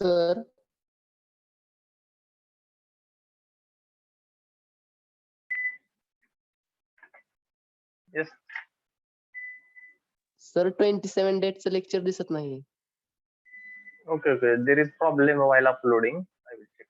Sir, Yes. sir 27 dateचं lecture दिसत नाही. Okay. There is problem while uploading. I will check.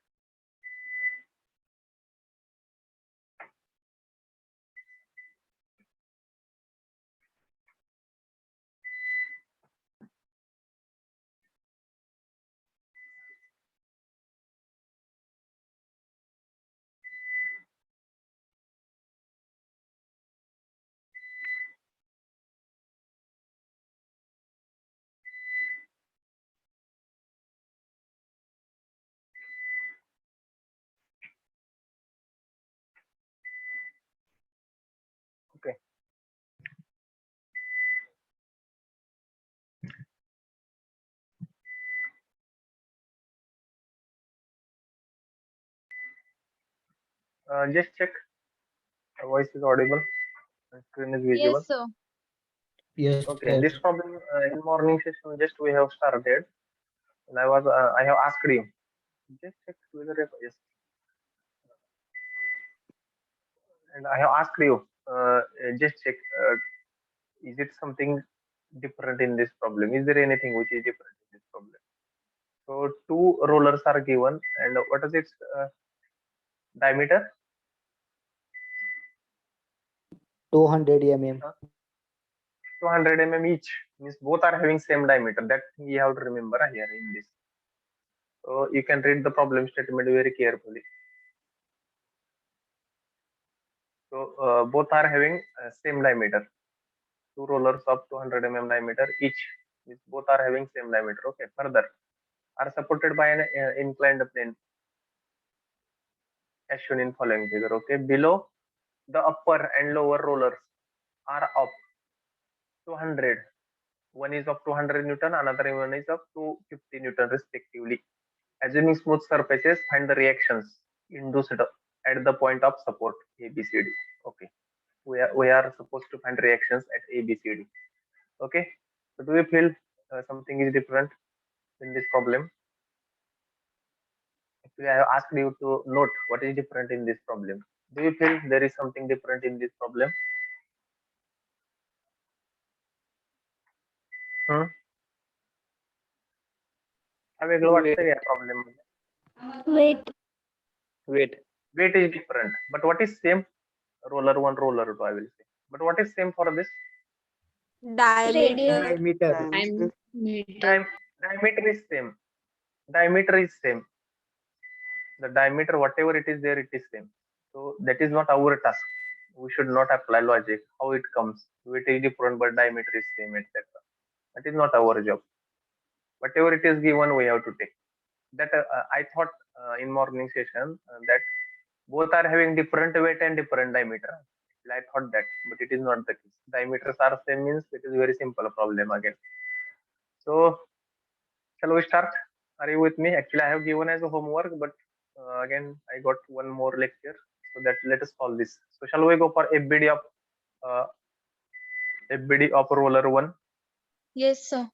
Okay. Just check. The voice is audible. The screen is visible. Yes, sir. Yes. Okay. This problem in morning session just we have started, and I have asked you. Just check whether yes. And I have asked you. Just check. Is it something different in this problem? Is there anything which is different in this problem? So two rollers are given, and what is its diameter? 200 mm. 200 mm each, means both are having same diameter. That thing you have to remember here in this. So you can read the problem statement very carefully. So both are having same diameter. Two rollers of 200 mm diameter each, means both are having same diameter. Okay. Further, are supported by an inclined plane as shown in following figure. Okay. Below, the upper and lower rollers are of 200. One is of 200 Newton, another one is of 250 Newton respectively. Assuming smooth surfaces, find the reactions induced at the point of support ABCD. Okay, we are supposed to find reactions at ABCD. Okay, so do you feel something is different in this problem? Actually, I have asked you to note what is different in this problem. Do you feel there is something different in this problem? हा वेगळं वाटतं या problem मध्ये. Weight is different, but what is same? Roller 1, roller 2, I will say. But what is same for this? Diameter. Diameter is same. Diameter is same. The diameter, whatever it is there, it is same. So that is not our task. We should not apply logic. How it comes? Weight is different, but diameter is same, etc. That is not our job. Whatever it is given, we have to take. That I thought in morning session that both are having different weight and different diameter. I thought that, but it is not the case. Diameters are same, means it is very simple problem again. So shall we start? Are you with me? Actually, I have given as a homework, but again I got one more lecture, so that let us solve this. So shall we go for FBD of roller 1? Yes, sir.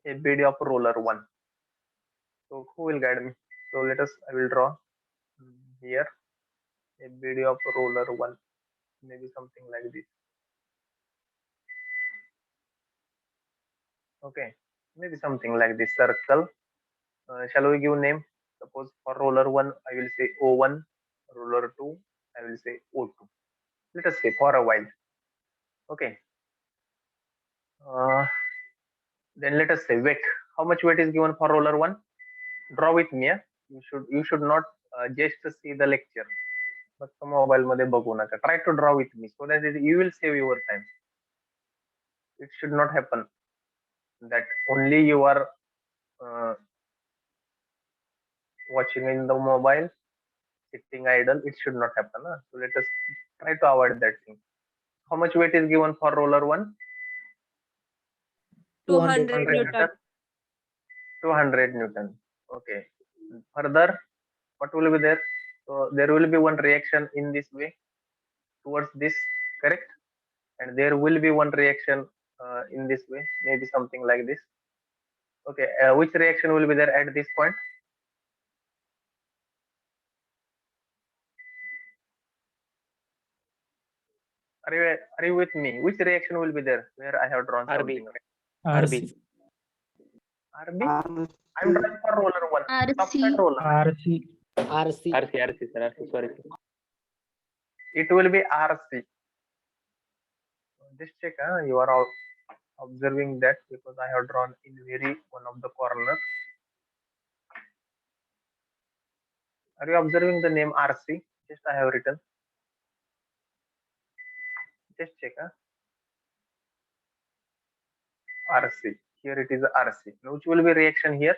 FBD of roller 1. So who will guide me? So let us. I will draw here FBD of roller 1. Maybe something like this. Okay, maybe something like this circle. Shall we give name? Suppose for roller 1, I will say O1, roller 2, I will say O2. Let us say for a while. Okay. Then let us say weight. How much weight is given for roller 1? Draw with me. You should not just see the lecture. But mobile मध्ये बघू नका. Try to draw with me so that you will save your time. It should not happen that only you are watching in the mobile, sitting idle. It should not happen. So let us try to avoid that thing. How much weight is given for roller 1? 200 Newton. 200 Newton. Okay. Further, what will be there? So there will be one reaction in this way towards this, correct? And there will be one reaction in this way, maybe something like this. Okay, which reaction will be there at this point? Are you with me? Which reaction will be there where I have drawn RB. something? RB. RB? I'm drawing for roller 1. Top RC. side roller. RC. RC, sir. RC, sorry. It will be RC. Just check, you are all observing that because I have drawn in very one of the corner. Are you observing the name RC? Just I have written. Just check, RC. Here it is RC. Now which will be reaction here?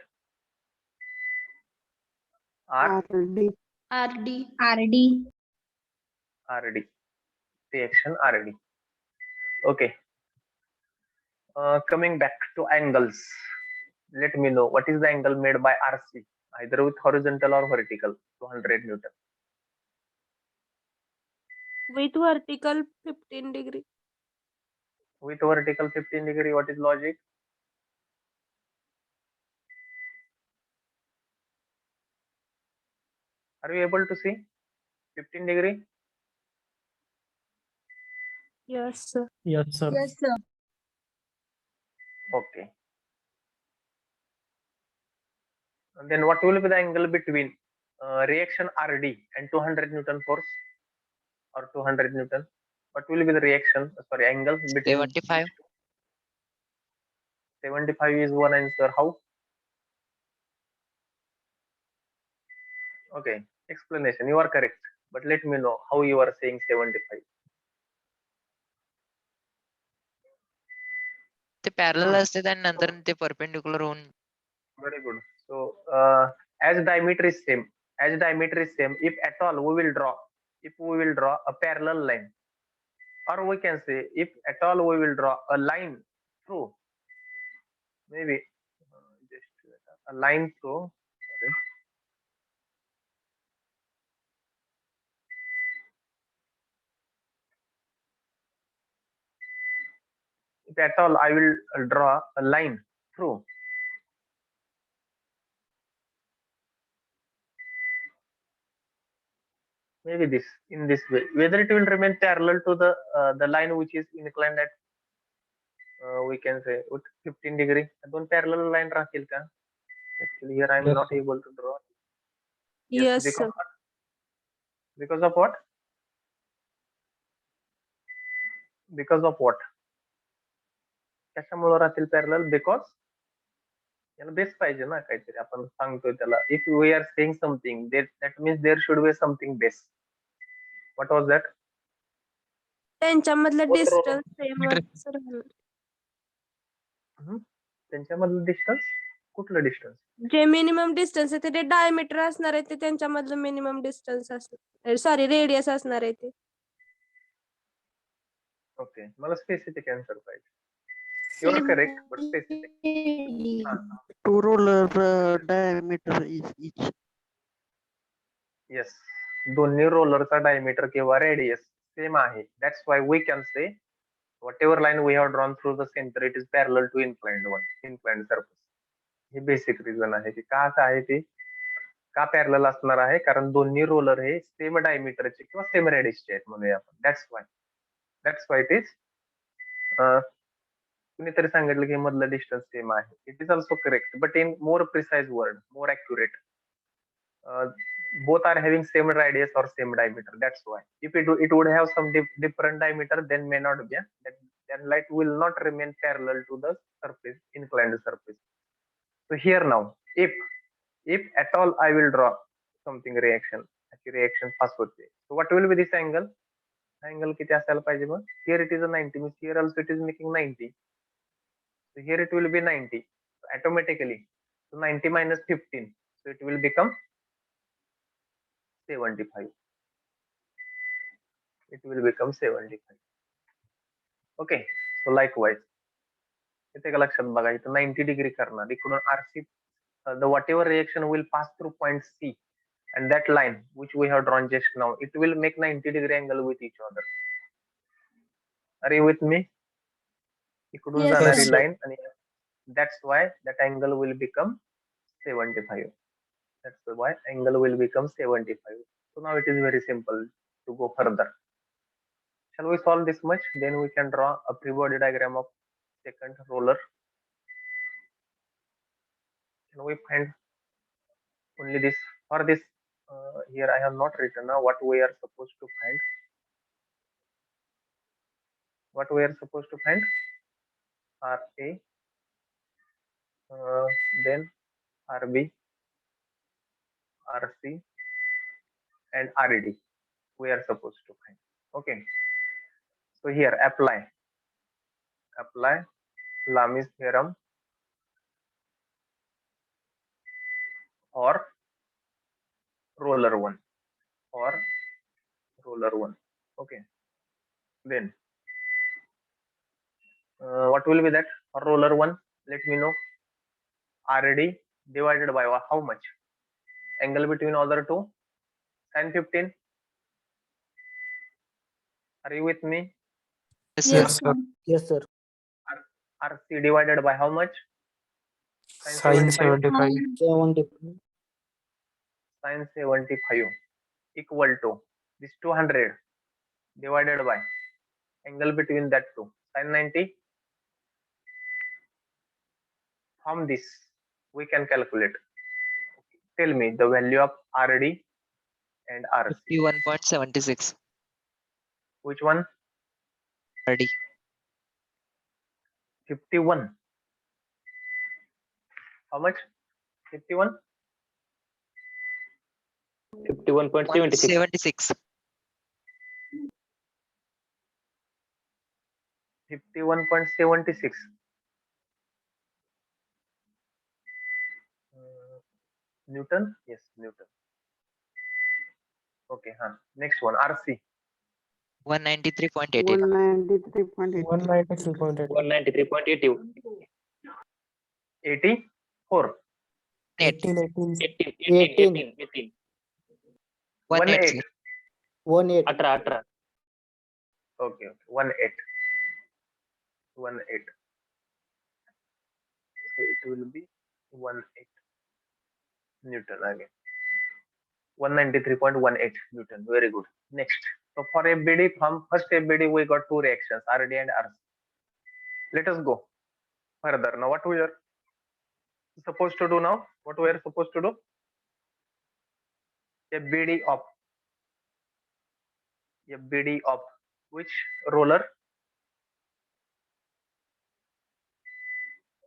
RD. RD. Reaction RD. Okay. Coming back to angles. Let me know what is the angle made by RC, either with horizontal or vertical, 200 Newton. With vertical 15 degree. With vertical 15 degree, what is logic? Are you able to see 15 degree? Yes, sir. Yes, sir. Yes, sir. Okay. And then what will be the angle between reaction RD and 200 Newton force or 200 Newton? What will be the reaction, sorry, angle between 75. 75 is one answer. How? Okay, explanation. You are correct. But let me know how you are saying 75. ते parallel असते आणि नंतर ते perpendicular होऊन Very good. So as diameter is same, if at all we will draw a parallel line, or we can say if at all we will draw a line through, maybe just a line through. Sorry. If at all I will draw a line through maybe this in this way, whether it will remain parallel to the line which is inclined at we can say with 15 degree. Don't parallel line राहतील का? Actually here I am Yes, not sir. able to draw. Yes, because sir. of what? Because of what? Because of what? कशामुळे राहतील parallel? Because याला base पाहिजे ना काहीतरी आपण सांगतोय त्याला. If we are saying something, that means there should be something base. What was that? त्यांच्यामधलं Both roller. Distance same meter. त्यांच्यामधलं डिस्टन्स कुठलं डिस्टन्स? जे मिनिमम डिस्टन्स आहे ते डायमीटर असणार आहे ते त्यांच्यामधलं मिनिमम डिस्टन्स असणार सॉरी रेडियस असणार आहे ते ओके मला स्पेसिफिक आन्सर पाहिजे. You are correct, but specific. Two roller diameter is each. Yes, दोन्ही रोलरचा डायमीटर किंवा रेडियस सेम आहे. That's why we can say whatever line we have drawn through the center, it is parallel to inclined surface. हे basic reason आहे की का असं आहे ते का पॅरलल असणार आहे कारण दोन्ही रोलर हे सेम डायमीटरचे किंवा सेम रेडियसचे आहेत म्हणूया आपण. दॅट्स वाय इट इज कुणीतरी सांगितलं की मधलं डिस्टन्स सेम आहे. It is also correct but in more precise word, more accurate. Both are having same radius or same diameter. That's why if it would have some different diameter, then may not be. Then light will not remain parallel to the surface, inclined surface. So here now, if at all I will draw something reaction, अशी reaction pass होते. So what will be this angle? Angle किती असायला पाहिजे मग? Here it is a 90, means here also it is making 90. So here it will be 90. So automatically, so 90 minus 15, so it will become 75. It will become 75. Okay, so likewise इथे का लक्षात बघा इथं 90 degree करणार इकडून RC the whatever reaction will pass through point C and that line which we have drawn just now, it will make 90 degree angle with each other. Are you with me? इकडून Yes, जाणारी sir. Line आणि That's why that angle will become 75. That's why angle will become 75. So now it is very simple to go further. Shall we solve this much? Then we can draw a free body diagram of second roller. Can we find only this? For this, here I have not written now what we are supposed to find. What we are supposed to find? RA, then RB, RC, and RD. We are supposed to find. Okay. So here apply Lami's theorem or roller one. Okay. Then what will be that for roller one? Let me know. RD divided by how much? Angle between other two? Sin 15. Are you with me? Yes, Yes, sir. Yes, sir. RC divided by how much? Sin 75. 70. Sin 75 equal to this 200 divided by angle between that two, sin 90. From this we can calculate. Tell me the value of RD and RC. 51.76 Which one? RD. 51. How much? 51. 51.76. 76. 51.76. Newton? Yes, Newton. Okay, next one, RC. 193.88. 193.8. 193.80. 84. 18. 18. 18. 18. 18. Okay, 18. 18. So it will be 18 Newton again. 193.18 Newton. Very good. Next. So for FBD, from first FBD, we got two reactions, RD and RC. Let us go further. Now, what we are supposed to do now? What we are supposed to do? FBD of which roller?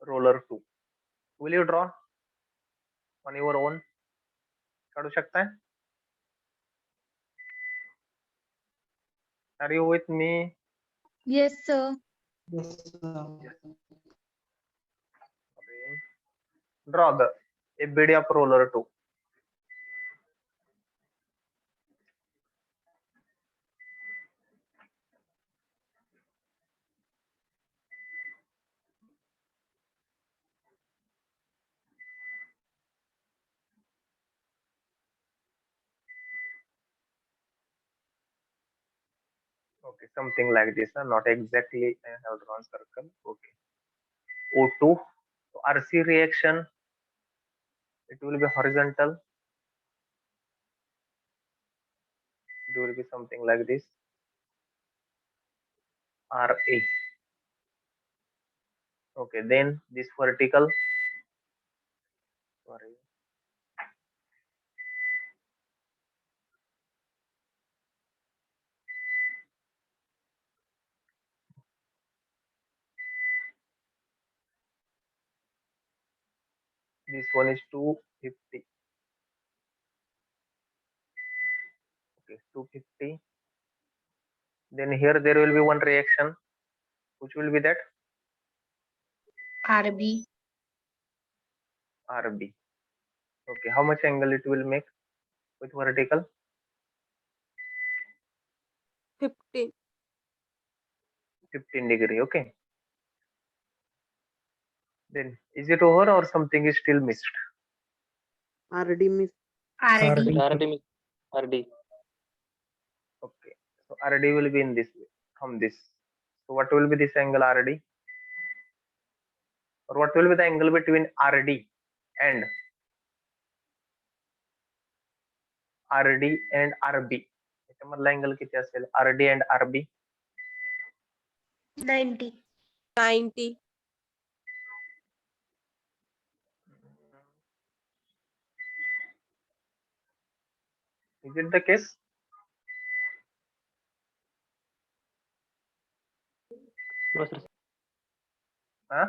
Roller 2. Will you draw on your own? काढू शकता है? Are you with me? Yes, sir. Draw the FBD of roller 2. Okay, something like this. Not exactly I have drawn circle. Okay. O2. So RC reaction. It will be horizontal. It will be something like this. RA. Okay, then this vertical. Sorry. This one is 250. Okay, 250. Then here there will be one reaction. Which will be that? RB. RB. Okay, how much angle it will make with vertical? 15. 15 degree. Okay. Then is it over or something is still missed? RD miss. RD. RD. Okay. So RD will be in this way from this. So what will be this angle RD? or what will be the angle between RD and RB? याच्यामधला angle किती असेल RD and RB? 90. 90. Is it the case? No, sir. Huh?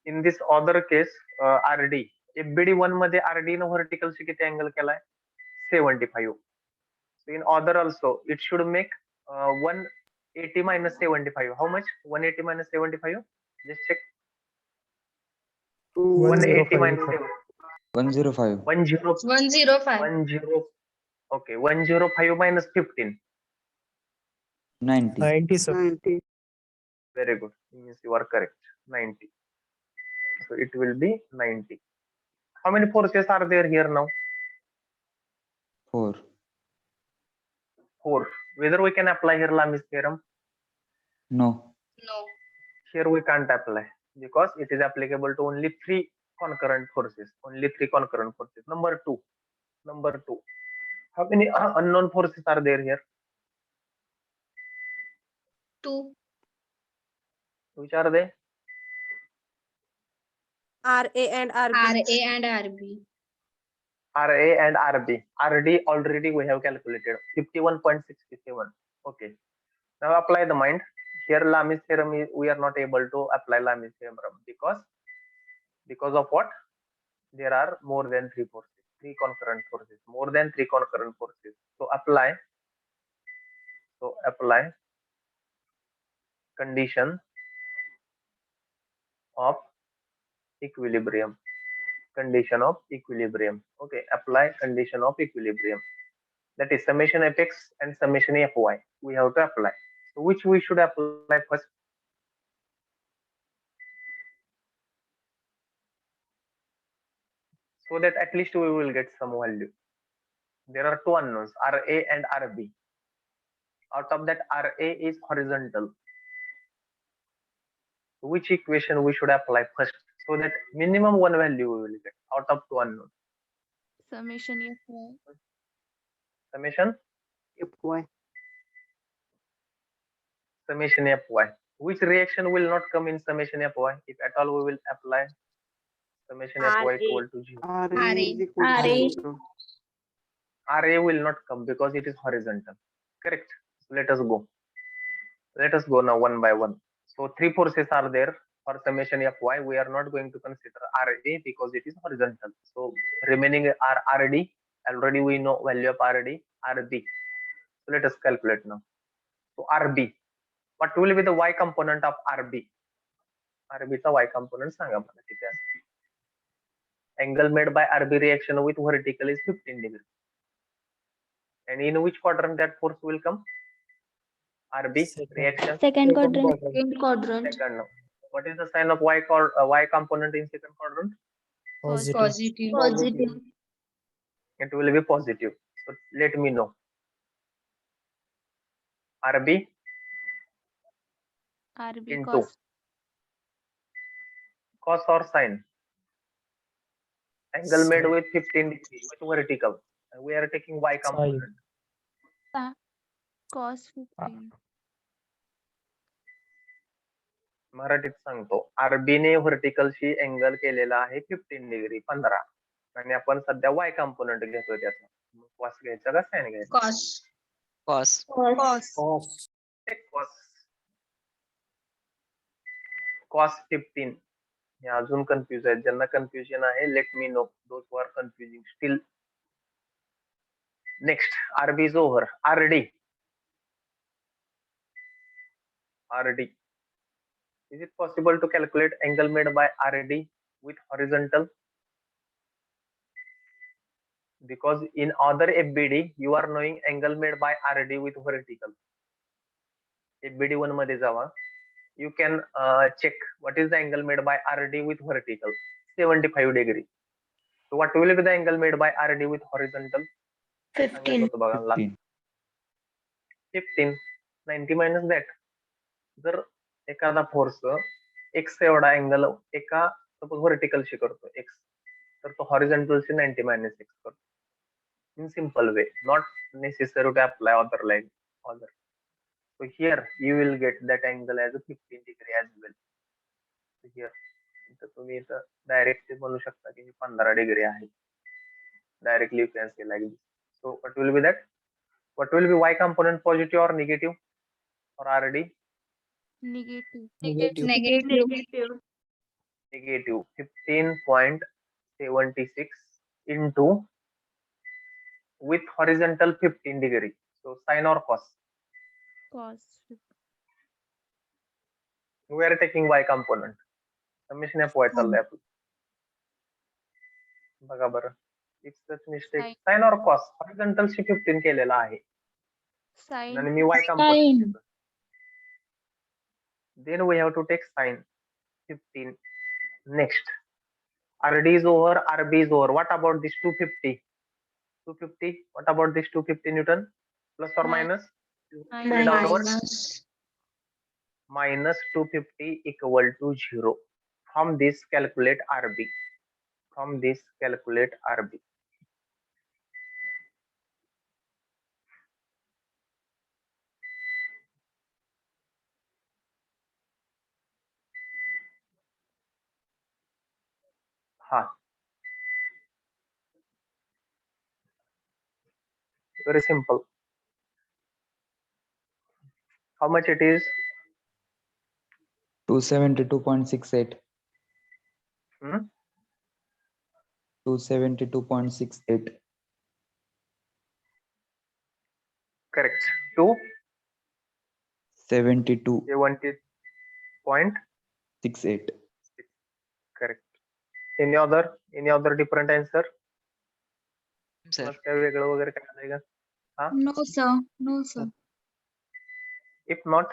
In this other case, RD, FBD1 मध्ये RD न vertical she किती angle केलाय? 75. So in other also, it should make 180 minus 75. How much? 180 minus 75? Just check. 180 minus 105. 105. 10. Okay, 105 minus 15. 90. 90, sir. 90. Very good. Means you are correct. 90. So it will be 90. How many forces are there here now? 4. 4. Whether we can apply here Lami's theorem? No. No. Here we can't apply because it is applicable to only 3 concurrent forces. Only 3 concurrent forces. Number 2. How many unknown forces are there here? 2. Which are they? RA and RB. RA and RB. RA and RB. RD already we have calculated 51.67. Okay. Now apply the mind. Here Lami's theorem is, we are not able to apply Lami's theorem because of what? There are more than 3 forces, 3 concurrent forces, more than 3 concurrent forces. So apply condition of equilibrium. Okay, apply condition of equilibrium. That is summation fx and summation fy. We have to apply. So which we should apply first? So that at least we will get some value. There are 2 unknowns, RA and RB. Out of that, RA is horizontal. Which equation we should apply first so that minimum 1 value we will get out of 2 unknowns? Summation FY. Summation FY. Which reaction will not come in summation FY? If at all we will apply summation FY RA. equal to 0. RA is equal RA. to 0. RA will not come because it is horizontal. Correct. So let us go. Let us go now one by one. So 3 forces are there for summation Fy. We are not going to consider RA because it is horizontal. So remaining are RD. Already we know value of RD, RB. So let us calculate now. So RB. What will be the Y component of RB? RB चा Y component सांगा मला किती असेल. Angle made by RB reaction with vertical is 15 degrees. And in which quadrant that force will come? RB reaction. Second quadrant. Second quadrant. Second. What is the sign of Y component in second quadrant? Positive. Positive. It will be positive. So let me know. RB RB into cos. cos or sine. Angle made with 15 degrees with vertical. And we are taking Y component. Cos 15. मराठीत सांगतो RB ने व्हर्टिकलशी angle केलेला आहे 15 degree 15 आणि आपण सध्या Y component घेतोय त्याचा कॉस घ्यायचा का साइन घ्यायचा? Cos. Cos. कॉस 15 हे अजून कन्फ्युज आहेत ज्यांना कन्फ्युजन आहे let me know those who are confusing still. Next RB is over. RD. Is it possible to calculate angle made by RD with horizontal? Because in other FBD, you are knowing angle made by RD with vertical. FBD 1 मध्ये जावा. You can check what is the angle made by RD with vertical. 75 degree. So what will be the angle made by RD with horizontal? 15. 15. 90 minus that. जर एखादा force x एवढा angle एका suppose व्हर्टिकलशी करतो x, तर तो हॉरिझॉन्टलशी 90 minus x करतो in simple way, not necessary to apply other line other. So here you will get that angle as a 15 degree as well. So here इथं तुम्ही इथं डायरेक्ट म्हणू शकता की 15 डिग्री आहे. Directly you can say like this. So what will be that? What will be y component, positive or negative or RD? Negative. Negative. Negative. Negative 15.76 into with horizontal 15 degree. So sin or cos? Cos. We are taking y component. Summation f y चाललंय आपलं. बघा बरं. It's such mistake. Sin. Sin or cos? Horizontal she 15 केलेला आहे. Sin. आणि मी y component घेतो. Then we have to take sin 15. Next. RD is over, RB is over. What about this 250? 250. What about this 250 Newton? Plus or minus? Minus. Downwards. Minus 250 equal to 0. From this calculate RB. From this calculate RB. Ha. Very simple. How much it is? 272.68. Hmm? 272.68. Correct. 2 72.68. 70.68. Correct. Any other different answer? Sir. मग काय वेगळं वगैरे काय आलंय का? No, sir. No, sir. If not,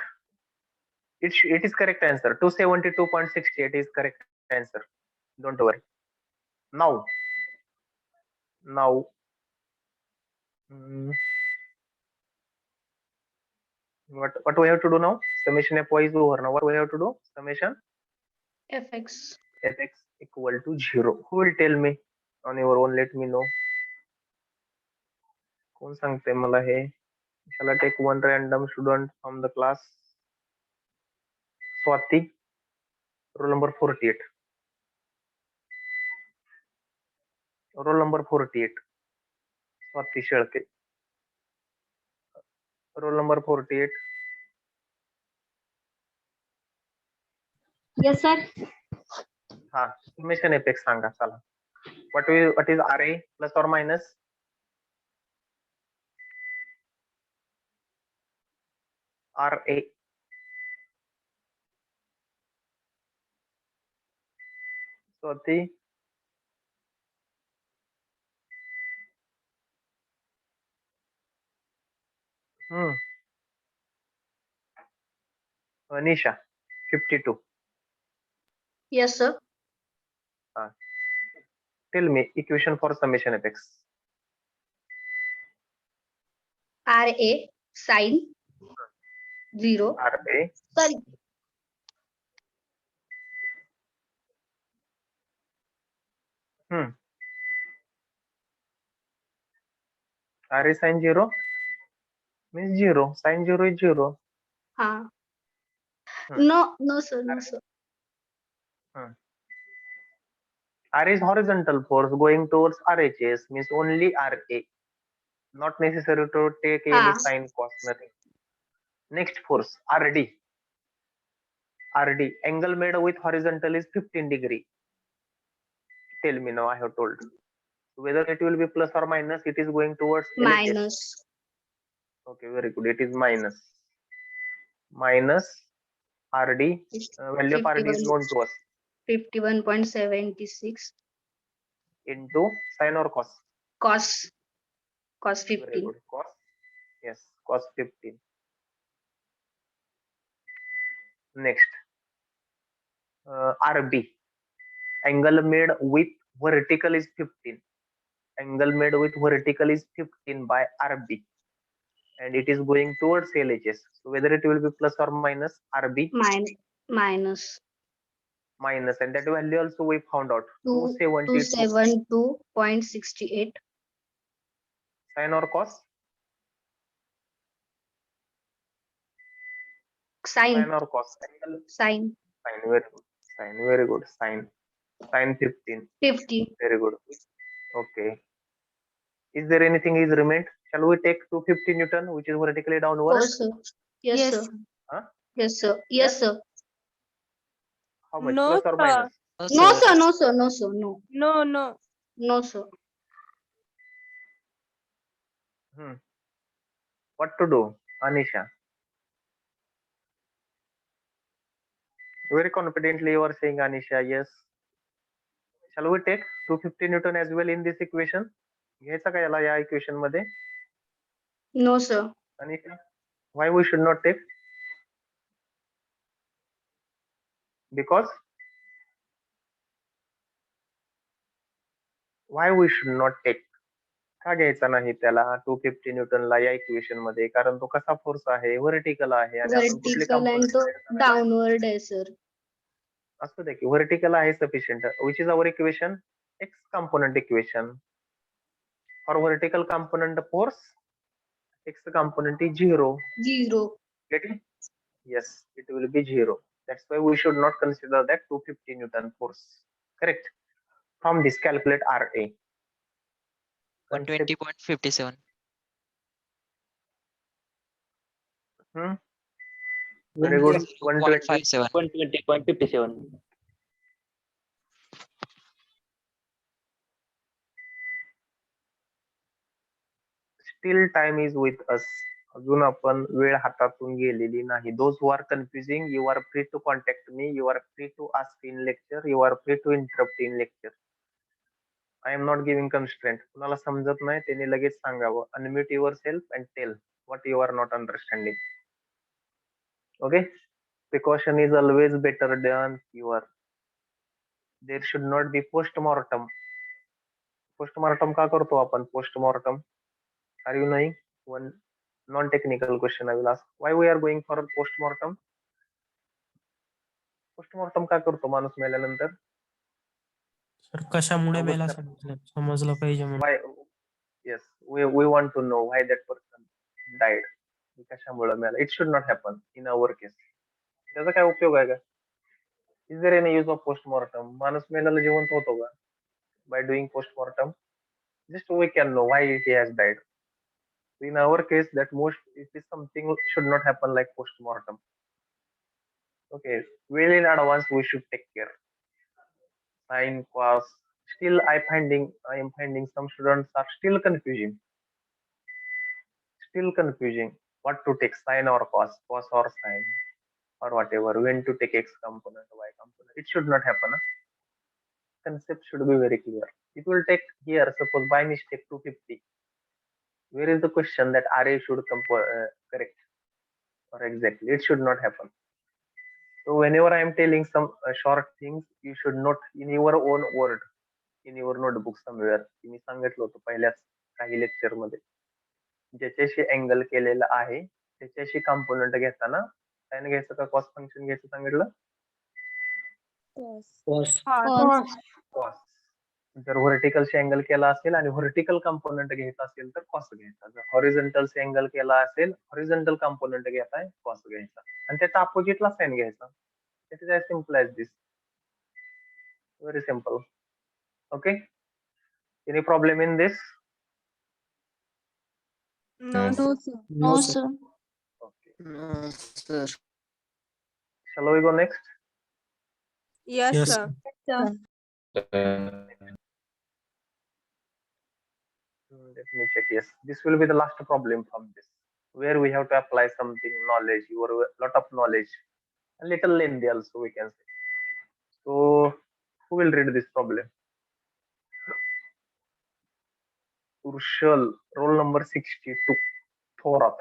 it is correct answer. 272.68 is correct answer. Don't worry. Now, what we have to do now? Summation fy is over. Now what we have to do? Summation FX. fx equal to 0. Who will tell me on your own? Let me know. कोण सांगते मला हे? Shall I take one random student from the class? Swati, roll number 48. Roll number 48. Swati Shalke. Roll number 48. Yes, sir. हा, summation fx सांगा चला. What is RA plus or minus? RA. Swati. Anisha, 52. Yes, sir. Tell me equation for summation fx. RA sin 0. RA. Sorry. RA sin 0 means 0. Sin 0 is 0. No, sir. No, sir. RA is horizontal force going towards RHS means only RA. Not necessary to take any sin cos, nothing. Next force, RD. RD, angle made with horizontal is 15 degree. Tell me now, I have told. Whether it will be plus or minus, it is going towards LHS. Minus. Okay, very good. It is minus. Minus RD. Value of RD is known to us. 51.76 Into sin or cos? cos Very 15. good. Cos. Yes, cos 15. Next. RB. Angle made with vertical is 15. Angle made with vertical is 15 by RB. and it is going towards LHS. So whether it will be plus or minus RB Minus minus, and that value also we found out 2 272 272.68 sin or cos, sin sin or cos, angle, sin sin, very good, sin 15, 50. very good. Okay, is there anything is remained? Shall we take 250 Newton, which is vertically Oh, downwards? sir. Yes, Yes. sir. Huh? Yes, sir. Yes, sir. How much, No, plus or sir. minus? No, sir. No, sir. No, sir. No. No, no. No, sir. What to do, Anisha? Very confidently you are saying, Anisha, yes. Shall we take 250 Newton as well in this equation? घ्यायचा का याला या equation मध्ये? No, sir. Anisha, why we should not take? Because why we should not take? का घ्यायचा नाही त्याला 250 न्यूटनला या इक्वेशन मध्ये? कारण तो कसा फोर्स आहे, व्हर्टिकल आहे आणि आपण कुठले Vertical and component तो add करायला? downward आहे, sir. असू दे की व्हर्टिकल आहे sufficient. Which is our equation? X component equation. For vertical component force, x component is 0. 0. Get it? Yes, it will be 0. That's why we should not consider that 250 Newton force. Correct. From this, calculate RA. 120.57. Very good. 120. 157. 120.57. Still time is with us. अजून आपण वेळ हातातून गेलेली नाही. Those who are confusing, you are free to contact me. You are free to ask in lecture. You are free to interrupt in lecture. I am not giving constraint. कुणाला समजत नाही त्याने लगेच सांगावं. Unmute yourself and tell what you are not understanding. Okay? Precaution is always better than cure. There should not be post-mortem. Post-mortem का करतो आपण? Post-mortem. Are you knowing? One non-technical question I will ask. Why we are going for post-mortem? Post-mortem का करतो माणूस मेल्यानंतर? Sir कशामुळे मेला अवगत समजलं पाहिजे म्हणून. Why? Yes, we want to know why that person died. कशामुळे मेला? It should not happen in our case. त्याचा काय उपयोग आहे का? Is there any use of post-mortem? माणूस मेल्याला जिवंत होतो का? By doing post-mortem, just we can know why he has died. In our case, that most it is something should not happen like post-mortem. Okay, well in advance we should take care. Sin, cos. Still, I am finding some students are still confusing. Still confusing. What to take, sin or cos or sin, or whatever. When to take x component, y component. It should not happen. Huh? Concept should be very clear. It will take here, suppose by mistake 250. Where is the question that RA should correct or exactly? It should not happen. So whenever I am telling some short things, you should not in your own word, in your notebook somewhere. मी सांगितलं होतं पहिल्याच काही lecture मध्ये, ज्याच्याशी angle केलेला आहे त्याच्याशी component घेताना sign घ्यायचं का कॉस फंक्शन घ्यायचं सांगितलं? Cos. कॉस. जर व्हर्टिकलशी अँगल केला असेल आणि व्हर्टिकल कंपोनेंट घ्यायचा असेल तर कॉस घ्यायचा. जर हॉरिझॉन्टलशी अँगल केला असेल, हॉरिझॉन्टल कंपोनेंट घेताय, कॉस घ्यायचा. आणि त्याच्या अपोजिटला साइन घ्यायचा. It is as simple as this. Very simple. Okay. Any problem in this? No, No, sir. sir. No, sir. Okay. No, sir. Shall we go next? Yes, Yes, sir. Let me check. Yes, this will be the last problem from this, where we have to apply something knowledge, your lot of knowledge, a little lengthy also we can say. So, who will read this problem? Urshal, roll number 62, Thorat.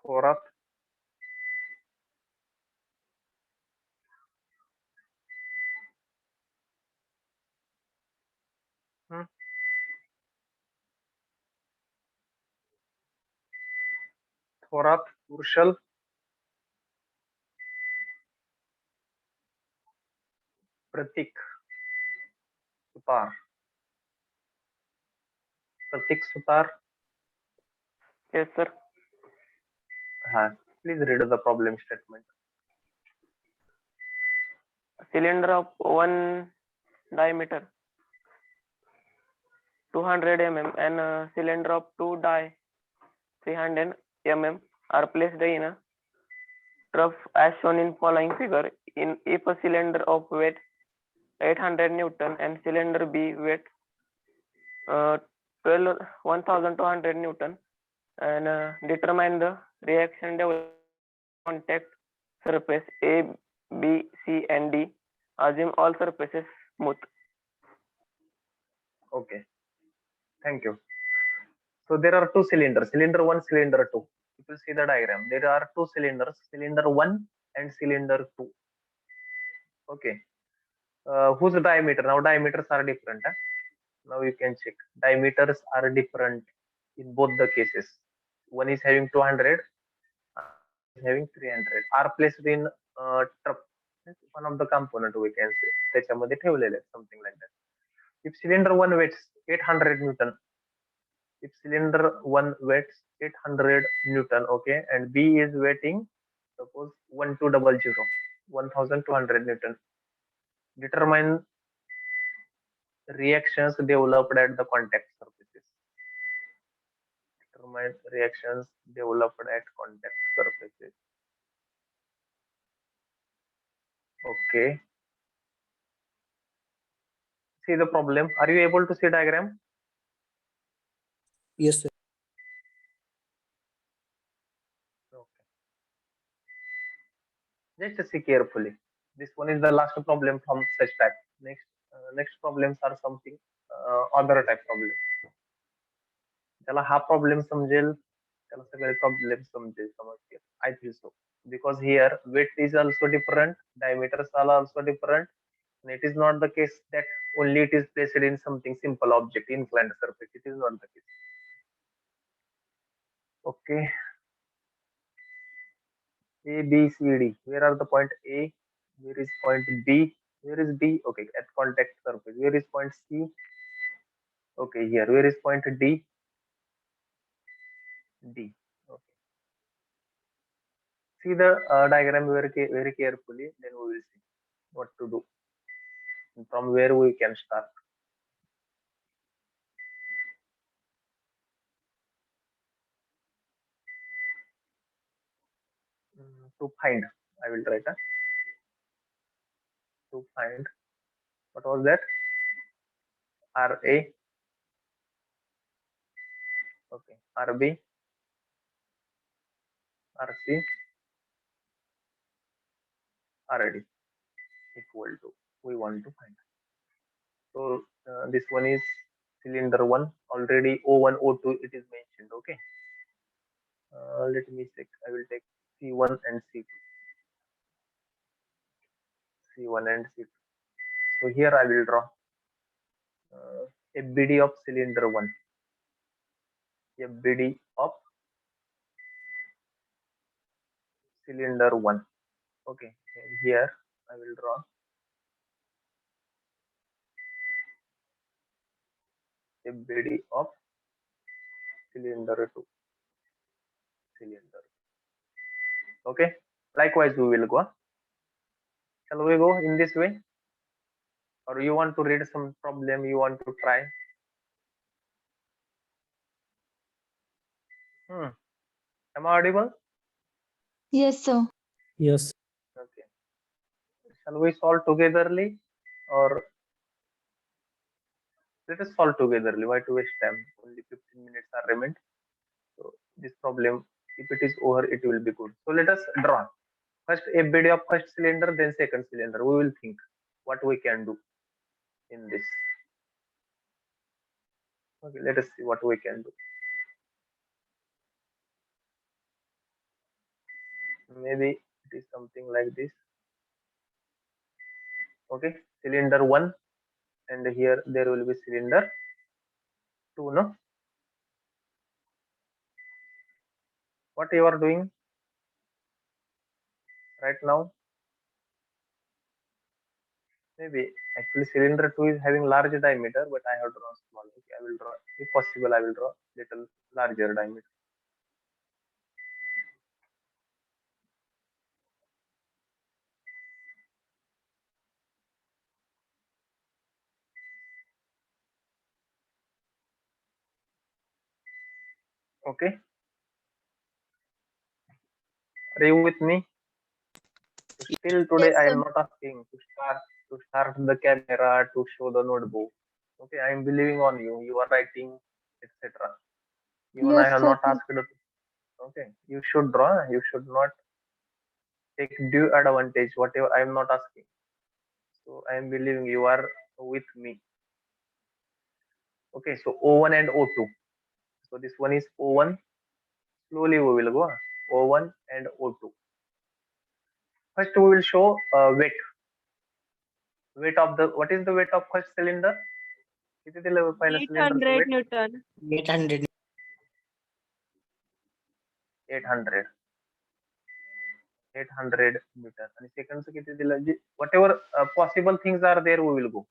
Thorat. Thorat, Urshal, Pratik, Sutar. Pratik, Sutar. Yes, sir. Please read the problem statement. Cylinder of 1 diameter 200 mm and a cylinder of 2 die 300 mm are placed in a trough as shown in following figure. If a cylinder of weight 800 Newton and cylinder B weight 1200 Newton, and determine the reaction developed contact surface A, B, C, and D. Assume all surfaces smooth. Okay, thank you. So there are two cylinders, cylinder 1, cylinder 2. You will see the diagram. There are two cylinders, cylinder 1 and cylinder 2. Okay. Whose diameter? Now diameters are different. Now you can check. Diameters are different in both the cases. One is having 200, is having 300. Are placed in truck. One of the component we can say. त्याच्यामध्ये ठेवलेले आहेत, something like that. If cylinder 1 weighs 800 Newton, if cylinder 1 weighs 800 Newton, okay, and B is weighting, suppose 1200, 1200 Newton. Determine reactions developed at the contact surfaces. Determine reactions developed at contact surfaces. Okay. See the problem. Are you able to see diagram? Yes, sir. Okay. Just see carefully. This one is the last problem from such type. Next problems are something other type problem. त्याला हा problem समजेल, त्याला सगळे problem समजेल, समजतील. I feel so. Because here weight is also different, diameters are also different, and it is not the case that only it is placed in something simple object, inclined surface. It is not the case. Okay. A, B, C, D. Where are the point A? Where is point B? Where is D? Okay, at contact surface. Where is point C? Okay, here. Where is point D? D. Okay. See the diagram very carefully, then we will see what to do. And from where we can start. To find, I will write to find. What was that? RA. Okay. RB. RC. RD equal to, we want to find. So this one is cylinder 1, already O1, O2 it is mentioned. Okay. Let me check. I will take C1 and C2. C1 and C2. So here I will draw FBD of cylinder 1. FBD of cylinder 1. Okay. And here I will draw FBD of cylinder 2. Cylinder. Okay. Likewise, we will go. Shall we go in this way? Or you want to read some problem you want to try? Am I audible? Yes, sir. Yes. Okay. Shall we solve togetherly, or let us solve togetherly? Why to waste time? Only 15 minutes are remained. So this problem, if it is over, it will be good. So let us draw. First FBD of first cylinder, then second cylinder. We will think what we can do in this. Okay, let us see what we can do. Maybe it is something like this. Okay, cylinder 1, and here there will be cylinder 2, no? what you are doing right now? Maybe actually cylinder 2 is having large diameter, but I have drawn small. Okay, I will draw, if possible, I will draw little larger diameter. Okay, are you with me? Still today, Yes, I sir. am not asking to start the camera to show the notebook. Okay, I am believing on you. You are writing, etc. Even I Yes, have sir. not asked you. Okay, you should draw. You should not take due advantage whatever I am not asking. So I am believing you are with me. Okay, so O1 and O2. So this one is O1. Slowly we will go. O1 and O2. First we will show weight. Weight of the, what is the weight of first cylinder? किती दिलं पहिल्या सिलेंडरचं 800 weight? Newton. 800. 800. 800 meter. आणि सेकंडचं किती दिलं? Whatever possible things are there, we will go.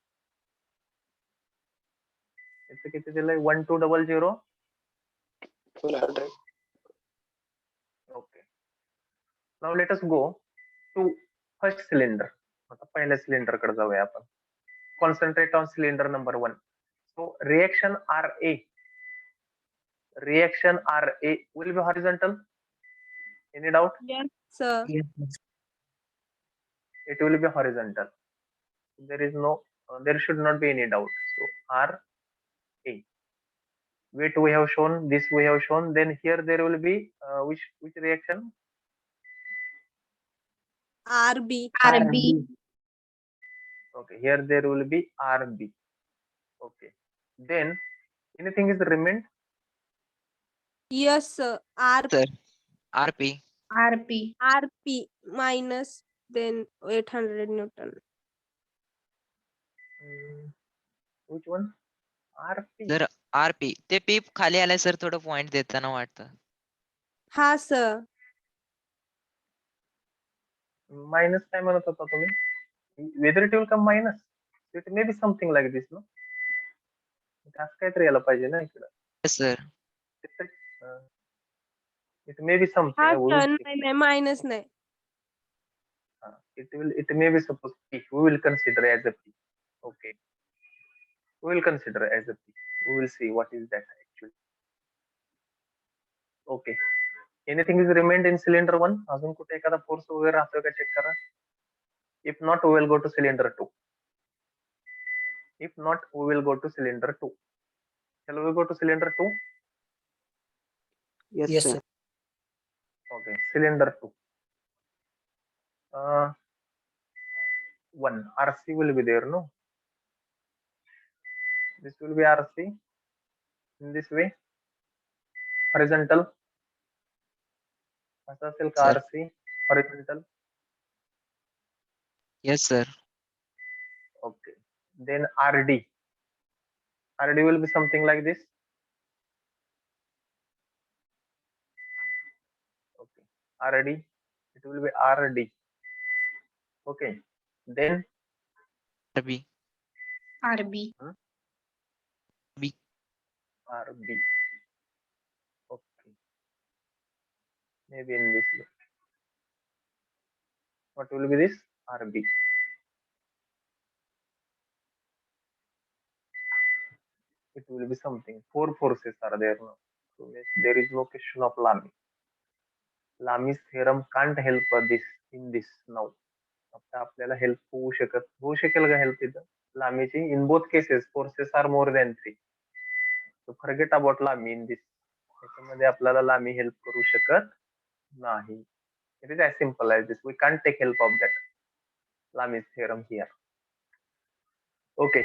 याचं किती दिलंय? 1200. 1200. Okay. Now let us go to first cylinder. आता पहिल्या सिलेंडर कडे जाऊया आपण. Concentrate on cylinder number 1. So reaction RA will be horizontal. Any doubt? Yes, sir. Yes. It will be horizontal. There is no, there should not be any doubt. So RA. Weight we have shown, this we have shown. Then here there will be which reaction? RB. RB. Okay, here there will be RB. Okay. Then anything is remained? Yes, sir. Sir, RP. RP. RP minus then 800 Newton. Which one? RP. Sir, RP. ते P खाली आलाय sir, थोडं point देताना वाटतं. हा sir. Minus काय म्हणत होता तुम्ही? Whether it will come minus? It may be something like this, no? असं काहीतरी यायला पाहिजे ना इकडं. Yes, sir. It may be something. हा we will सर. see. नाही मायनस नाही. It may be supposed P. We will consider as a P. Okay. We will consider as a P. We will see what is that actually. Okay. Anything is remained in cylinder 1? अजून कुठे एखादा force वगैरे राहतोय का check करा. If not, we will go to cylinder 2. If not, we will go to cylinder 2. Shall we go to cylinder 2? Yes, sir. Okay, cylinder 2. 1 RC will be there, no? This will be RC in this way. Horizontal. असं असेल का Sir. RC? Horizontal. Yes, sir. Okay. Then RD. RD will be something like this. Okay. RD. It will be RD. Okay. Then RB. RB. RB. Okay. Maybe in this way. What will be this? RB. It will be something. 4 forces are there now. So there is no question of Lamy. Lamy's theorem can't help this in this now. आता आपल्याला help होऊ शकेल का help इथं? लामीची in both cases forces are more than 3. So forget about Lami in this. त्याच्यामध्ये आपल्याला लामी हेल्प करू शकत नाही. It is as simple as this. We can't take help of that Lamy's theorem here. Okay,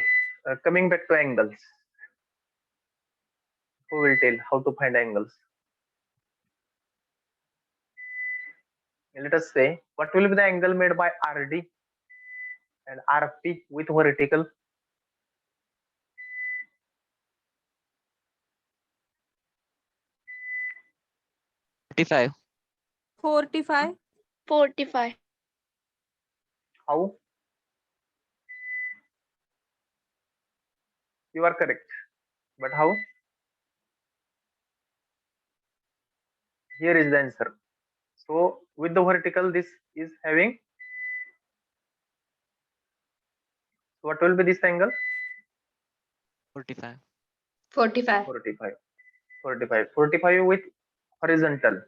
coming back to angles. Who will tell how to find angles? Let us say what will be the angle made by RD and RP with vertical? 45. 45. 45. How? You are correct. But how? Here is the answer. So with the vertical, this is having, what will be this angle? 45. 45. 45. 45. 45 with horizontal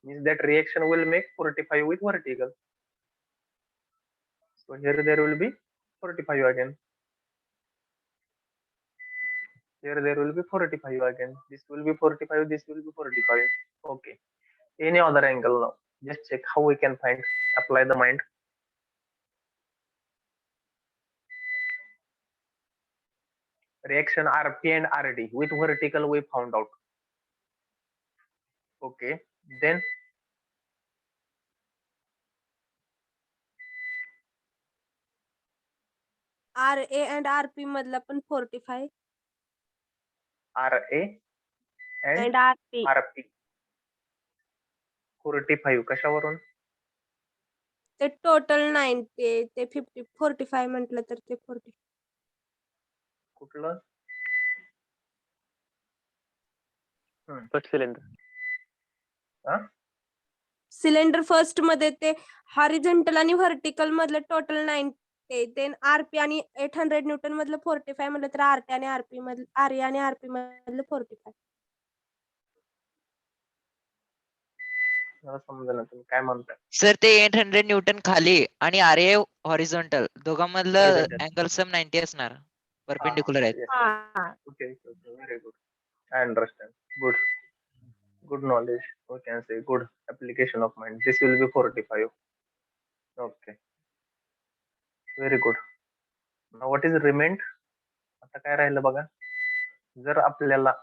means that reaction will make 45 with vertical. So here there will be 45 again. Here there will be 45 again. This will be 45. This will be 45. Okay. Any other angle now? Just check how we can find. Apply the mind. Reaction RP and RD with vertical we found out. Okay. Then RA and RP मधला पण 45 RA and and RP RP 45 कशावरून? ते total 90 ते 50 45 म्हटलं तर ते 40. कुठलं? First cylinder. हा? सिलेंडर फर्स्ट मध्ये ते हॉरिझॉन्टल आणि व्हर्टिकल मधलं टोटल 90 देन आरपी आणि 800 न्यूटन मधलं 45 म्हटलं तर आरटी आणि आरपी मधलं आरए आणि आरपी मधलं 45. मला समजेना तुम्ही काय म्हणताय. सर ते 800 न्यूटन खाली आणि RA हॉरिझॉन्टल दोघांमधलं Horizontal. अँगल सम 90 असणार. परपेंडिक्युलर आहेत. Yes. Okay, very good. I understand. Good knowledge. We can say good application of mind. This will be 45. Okay. Very good. Now what is remained? आता काय राहिलं बघा. जर आपल्याला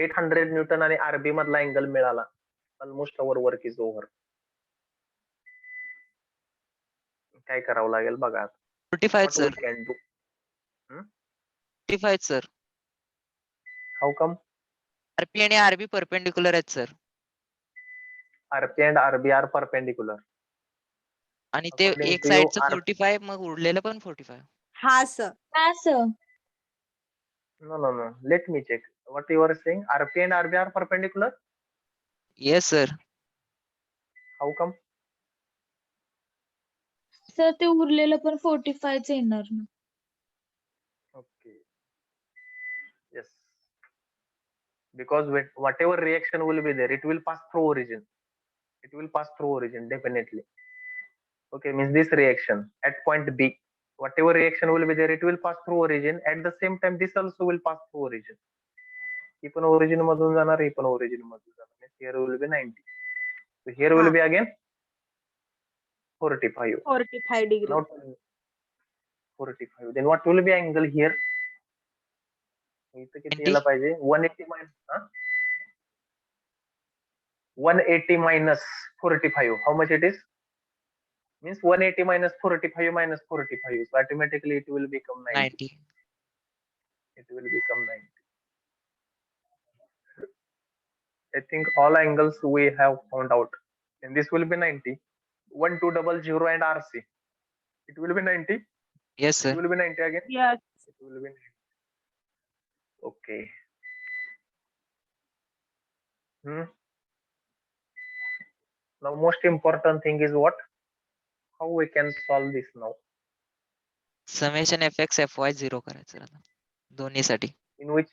800 न्यूटन आणि RB मधला अँगल मिळाला, almost our work is over. काय करावं लागेल बघा. 45 What sir. we can do? 45 sir. How come? RP आणि RB परपेंडिक्युलर आहेत sir. RP and RB are perpendicular. आणि ते According एक to you, साइडचं 45 मग उरलेलं पण 45. हा सर. हा sir. No. Let me check. What you are saying? RP and RB are perpendicular? Yes sir. How come? Sir ते उरलेलं पण 45 येणार ना. Okay. Yes. Because whatever reaction will be there, it will pass through origin. It will pass through origin, definitely. Okay, means this reaction at point B, whatever reaction will be there, it will pass through origin. At the same time, this also will pass through origin. ही पण origin मधून जाणार, ही पण origin मधून जाणार. Here will be 90. So here will be again 45. 45 degree. Not 45. Then what will be angle here? इथं किती 90. यायला पाहिजे? 180 minus 180 minus 45. How much it is? Means 180 minus 45 minus 45. So automatically it will become 90. 90. It will become 90. I think all angles we have found out. And this will be 90. 1200 and RC. It will be 90. Yes It sir. will be 90 again. Yes. It will be 90. Okay. Now most important thing is what? How we can solve this now? Summation FX FY 0 करायचं आता दोन्हीसाठी. In which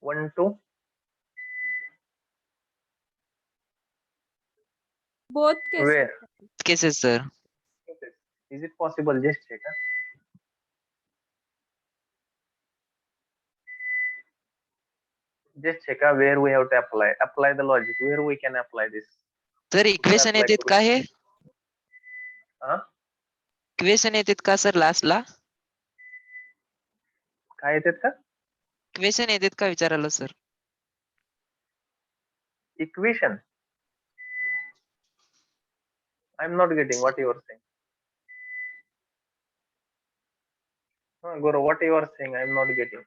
1, 2? Both cases. Where? Cases sir. Is it possible? Just check. Just check where we have to apply the logic, where we can apply this. Sir equation apply येतात करू? का हे? हा? Equation येतात का sir लास्टला? काय येतात का? इक्वेशन येतात का विचारायला sir? Equation? I'm not getting what you are saying. Guru, what you are saying, I'm not getting.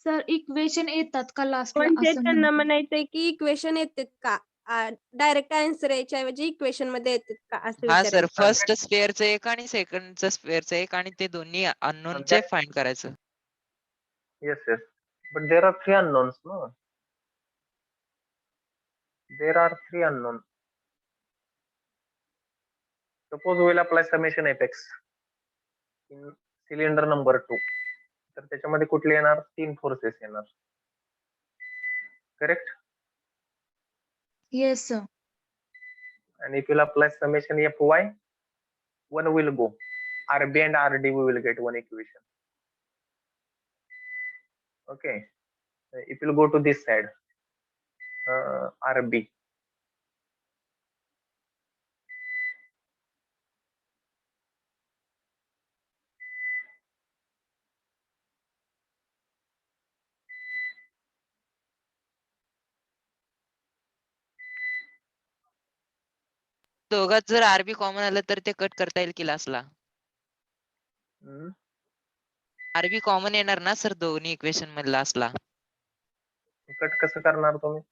Sir equation येतात का लास्टला म्हणजे असं त्यांना म्हणते. म्हणायचंय की इक्वेशन येतात का डायरेक्ट आन्सर याच्या ऐवजी इक्वेशन मध्ये येतात का असं हा सर, विचारायचं. फर्स्ट स्पेअरचं एक आणि सेकंडचं स्पेअरचं एक आणि ते दोन्ही अननोनचे that- फाइंड करायचं. Yes, yes. But there are three unknowns, no? There are three unknowns. Suppose we'll apply summation fx in cylinder number 2. तर त्याच्यामध्ये कुठले येणार? 3 फोर्सेस येणार. Correct? Yes sir. And if you'll apply summation fy, one will go. RB and RD we will get one equation. Okay. If you'll go to this side, RB. दोघात जर RB common आलं तर ते cut करता येईल की लास्टला. हम्म. RB common येणार ना सर दोन्ही इक्वेशन मध्ये लास्टला. कट कसं करणार तुम्ही?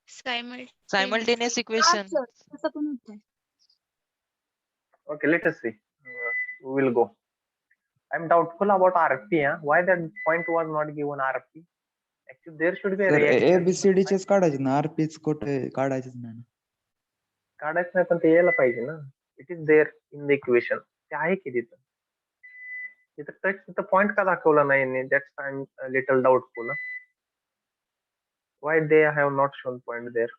सायमल्टेनियस हा इक्वेशन. सर, तसं पण होतंय. Okay, let us see. We will go. I'm doubtful about RP. Why that point was not given RP? Actually, there should be a sir reaction. ABCD चेच काढायचे ना, आरपीच कुठे काढायचेच नाही ना. काढायचं नाही पण ते यायला पाहिजे ना. It is there in the equation. ते आहे की तिथं. तिथं पॉइंट का दाखवला नाही? That's I am little doubtful. Why they have not shown point there?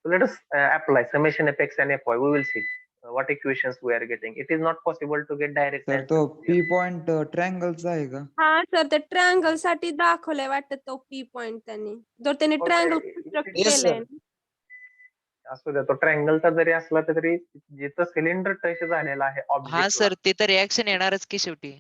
So let us apply summation fx and fy. We will see what equations we are getting. It is not possible to get direct sir answer तो here. P point ट्रायंगलचा आहे का? हा sir, ते triangle साठी दाखवलंय वाटतं तो P point त्यांनी. जर त्यांनी Okay, triangle it- construct Yes, केलंय sir. असू द्या, तो ट्रायंगलचा जरी असला तरी जिथं सिलेंडर टच झालेला आहे हा ऑब्जेक्टला सर, ते तर रिॲक्शन येणारच की शेवटी.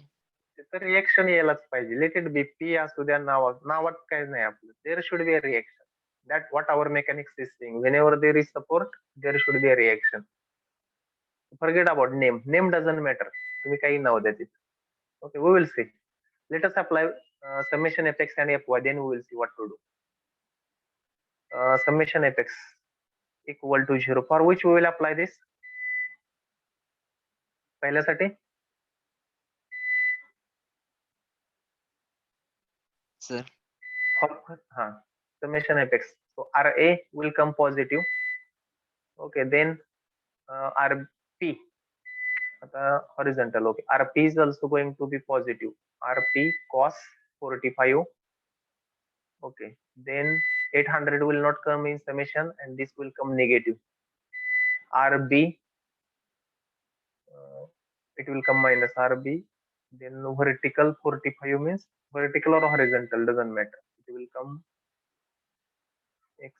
तिथं रिएक्शन यायलाच पाहिजे. लेट इट बी पी असू द्या, नावात काय नाही आपलं. There should be a reaction. That what our mechanics is saying. Whenever there is support there should be a reaction. Forget about name. Name doesn't matter. तुम्ही काही नाव द्या तिथं. Okay, we will see. Let us apply summation fx and fy, then we will see what to do. Summation fx equal to 0, for which we will apply this. पहिल्यासाठी sir हा, summation fx, so ra will come positive. Okay, then rp, आता horizontal. Okay, rp is also going to be positive. Rp cos 45. Okay, then 800 will not come in summation and this will come negative. RB, it will come minus RB. Then vertical 45 means vertical or horizontal doesn't matter. It will come x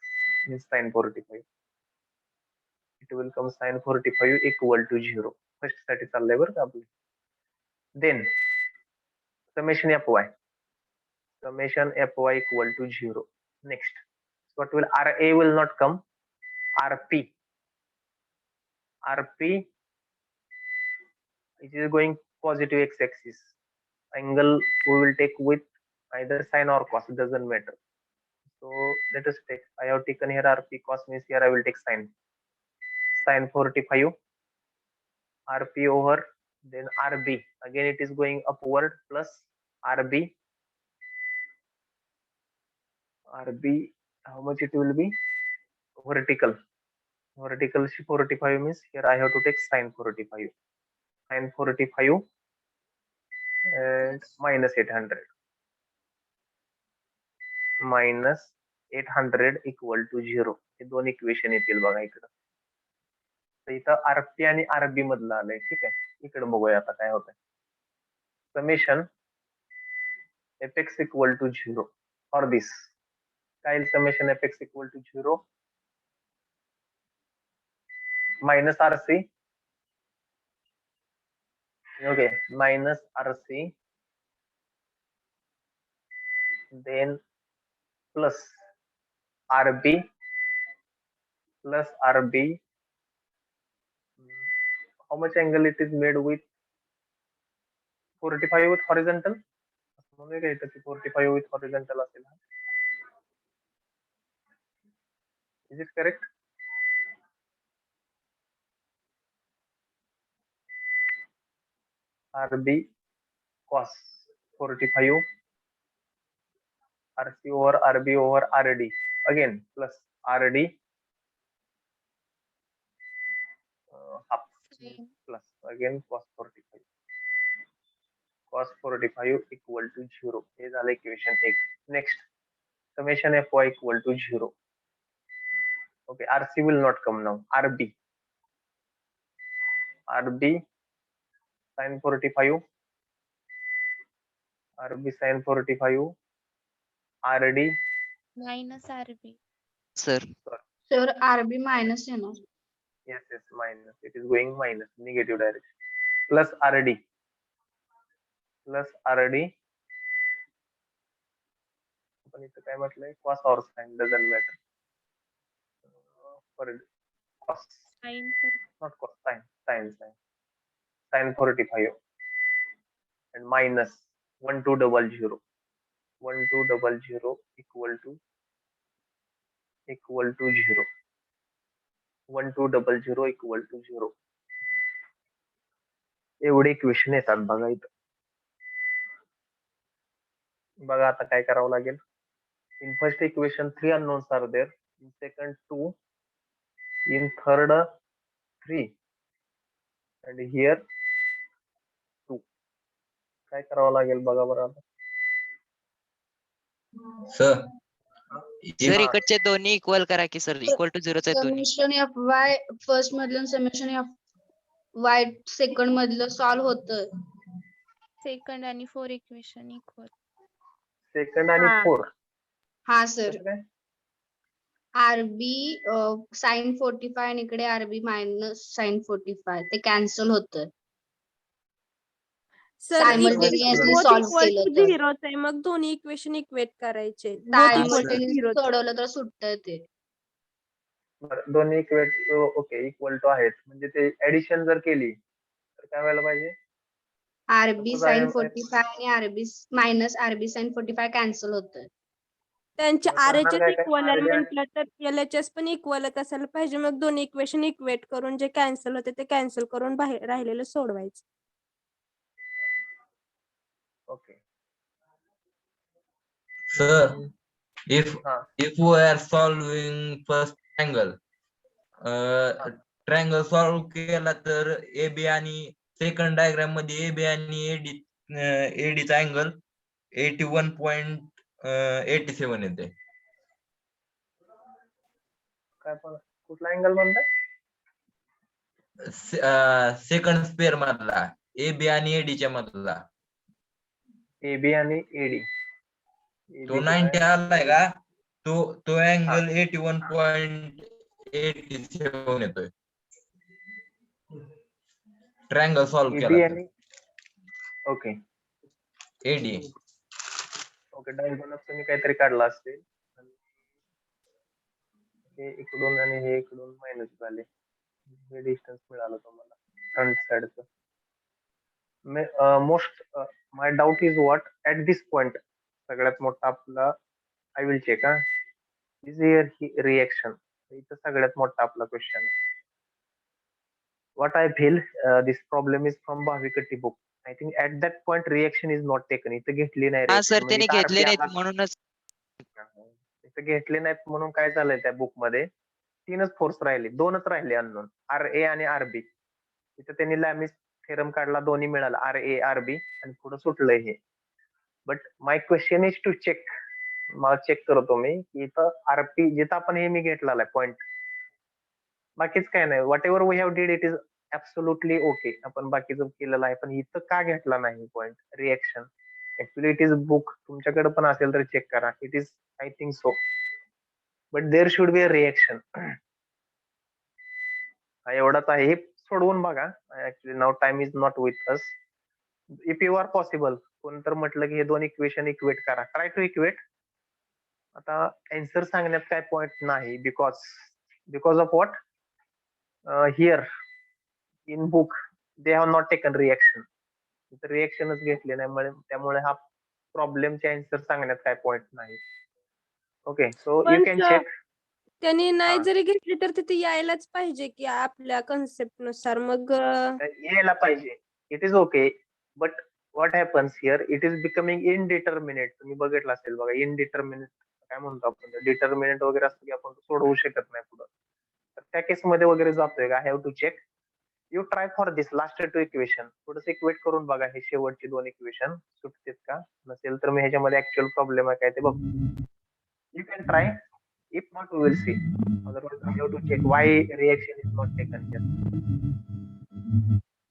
means sin 45. It will come sin 45 equal to 0. First साठी चाललंय बरं का आपलं. Then summation fy. Summation fy equal to 0. Next, what will RA will not come. RP it is going positive x-axis. Angle we will take with either sin or cos, it doesn't matter. So let us take, I have taken here RP cos means here I will take sin 45 RP over then RB, again it is going upward plus RB, how much it will be? Vertical 45 means here I have to take sin 45 and minus 800 equal to 0. हे दोन equation येतील बघा इकडं. तर इथं RP आणि RB मधलं आलंय. ठीक आहे, इकडे बघूया आता काय होतंय. Summation fx equal to 0 or this, काय summation fx equal to 0 minus rc. Okay, minus rc then plus rb how much angle it is made with 45 with horizontal. म्हणूया का इथं की 45 with horizontal असेल. Is it correct? RB cos 45, RC over RB over RD again plus RD half Sine. plus again cos 45. Cos 45 equal to 0. हे झालं equation 1. Next, summation Fy equal to 0. Okay, RC will not come now. RB sin 45, RB sin 45, RD minus RB. Sir sir RB minus येणार. yes minus, it is going minus negative direction plus RD पण इथं काय म्हटलंय cos or sin doesn't matter for cos sine not cos sin 45 and minus 1200 equal to 0 1200 equal to 0 एवढे equation येतात बघा इथं. बघा आता काय करावं लागेल. In first equation 3 unknowns are there, in second 2, in third 3 and here 2. काय करावं लागेल बघा बरं आता. सर हा. इकडचे दोन्ही इक्वल करा की सर इक्वल टू 0 आहेत दोन्ही. समेशन एफ वाय फर्स्ट मधलं समेशन एफ वाय सेकंड मधलं सॉल्व्ह होतं. सेकंड आणि 4 इक्वेशन इक्वल. सेकंड आणि हा. 4 हा सर आरबी साइन 45 आणि इकडे आरबी मायनस साइन 45 ते कॅन्सल होतं. Sir Simultaneously both solve equal केलं to तर. 0 आहे मग दोन्ही इक्वेशन इक्वेट करायचे. Both equal to Simultaneously 0. सोडवलं तर सुटतं ते. दोन्ही ओके इक्वल टू आहेत म्हणजे ते ऍडिशन जर केली तर काय व्हायला पाहिजे. RB Suppose sine I am- 45 आणि RB minus RB sine 45 cancel होतं. त्यांचे मग करणार RHS काय इक्वल आहे RD आणि- म्हटलं तर LHS पण इक्वलच असायला पाहिजे. मग दोन्ही इक्वेशन इक्वेट करून जे कॅन्सल होते ते कॅन्सल करून बाहेर राहिलेलं सोडवायचं. ओके Sir, if हा we are solving first triangle, triangle solve केला तर AB आणि सेकंड डायग्राम मध्ये AB आणि AD चा अँगल 81.87 येते. काय पण कुठला अँगल म्हणताय. सेकंड स्पेअर मधला AB आणि AD च्या मधला AB आणि AD तो 90 आलाय का तो अँगल 81.87 येतोय. ट्रायंगल सॉल्व्ह AB केला आणि ओके AD ओके डायगोनल तुम्ही काहीतरी काढला असेल हे इकडून आणि हे इकडून मायनस झाले हे डिस्टन्स मिळालं तुम्हाला फ्रंट साइडचं. Most my doubt is what at this point सगळ्यात मोठा आपला I will check is here reaction इथं सगळ्यात मोठा आपला क्वेश्चन आहे. What I feel this problem is from Bhavikatti book. I think at that point reaction is not taken. इथं घेतली नाही हा reaction. सर म्हणजे त्यांनी इथं घेतले RP नाहीत आला. म्हणूनच. इथं घेतले नाहीत म्हणून काय झालंय त्या बुक मध्ये 3च फोर्स राहिले 2च राहिले अननोन RA आणि RB. इथं त्यांनी लॅमिस थेरम काढला दोन्ही मिळाला RA RB आणि पुढे सुटलंय हे. But my question is to check मला चेक करतो मी की इथं RP जिथं आपण हे मी घेतलेला आहे पॉइंट बाकीच काय नाही whatever we have did it is absolutely okay. आपण बाकीचं केलेलं आहे पण इथं का घेतला नाही point reaction. Actually it is book तुमच्याकडे पण असेल तर चेक करा. It is I think so but there should be a reaction. एवढाच आहे हे सोडवून बघा. ऍक्च्युली नाव time is not with us. If you are possible कोण तर म्हटलं की हे दोन इक्वेशन इक्वेट करा ट्राय टू इक्वेट. आता आन्सर सांगण्यात काय पॉइंट नाही because of what here in book they have not taken reaction. रिएक्शनच घेतले नाही त्यामुळे हा प्रॉब्लेमचे आन्सर सांगण्यात काय पॉइंट नाही. ओके सो यू पण कॅन sir, चेक त्यांनी नाही हा. जरी घेतली तर तिथे यायलाच पाहिजे की आपल्या कन्सेप्ट नुसार मग यायला पाहिजे. It is okay but what happens here it is becoming indeterminate. तुम्ही बघितलं असेल बघा इनडिटर्मिनेट काय म्हणतो आपण डिटर्मिनेट वगैरे असतं की आपण सोडवू शकत नाही पुढं. तर त्या केसमध्ये वगैरे जातोय का? Have to check. You try for this last two equation थोडस इक्वेट करून बघा हे शेवटची दोन इक्वेशन सुटतील का. नसेल तर मी ह्याच्यामध्ये ऍक्च्युअल प्रॉब्लेम आहे काय ते बघ. You can try. If not we will see. Otherwise we have to check why reaction is not taken here.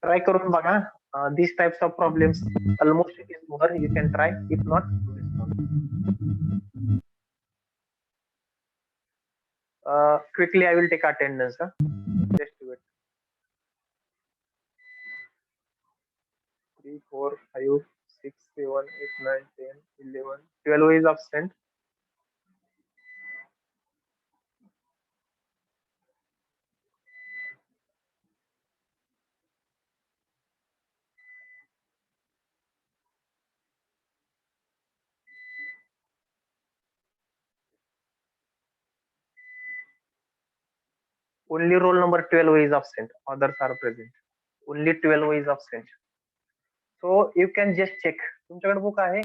Try करून बघा. This types of problems almost it is over. You can try. If not quickly I will take attendance. Just wait. 3, 4, 5, 6, 7, 8, 9, 10, 11, 12 is absent. Only roll number 12 is absent. Others are present. Only 12 is absent. So you can just check. तुमच्याकडे book आहे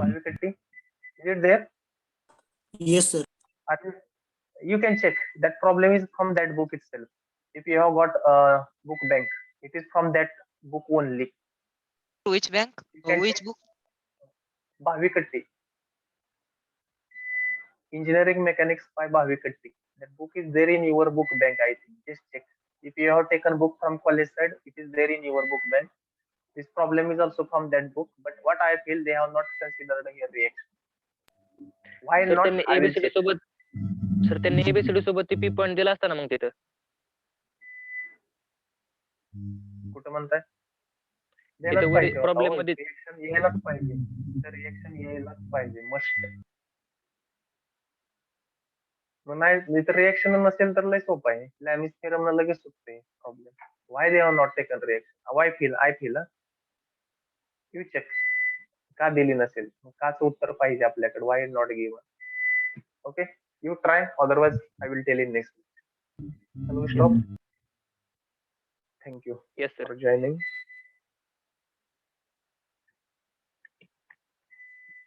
बायोकट्टी? Is it there? Yes, sir. You can check. That problem is from that book itself. If you have got a book bank, it is from that book only. Which bank? You can Which check. book? Bhavikatti. Engineering Mechanics by Bhavikatti. That book is there in your book bank, I think. Just check. If you have taken book from college side, it is there in your book bank. This problem is also from that book, but what I feel they have not considered here reaction. Why sir not? त्यांनी I will ABCD check. सोबत sir त्यांनी ABCD सोबत ते P point दिला असता ना मग तिथं. कुठं म्हणताय? तिथं द्यायलाच वरी पाहिजे होता प्रॉब्लेम हो. मध्ये रिएक्शन यायलाच पाहिजे. तर रिएक्शन यायलाच पाहिजे मस्ट. मग नाही तर रिएक्शन नसेल तर लय सोपं आहे. लॅमिस थेरम न लगेच सुटते problem. Why they are not taken reaction? Why feel I feel you check. का दिली नसेल? काच उत्तर पाहिजे आपल्याकडे. Why not given? Okay you try. Otherwise I will tell in next. Hello, stop. Thank you yes sir. for joining.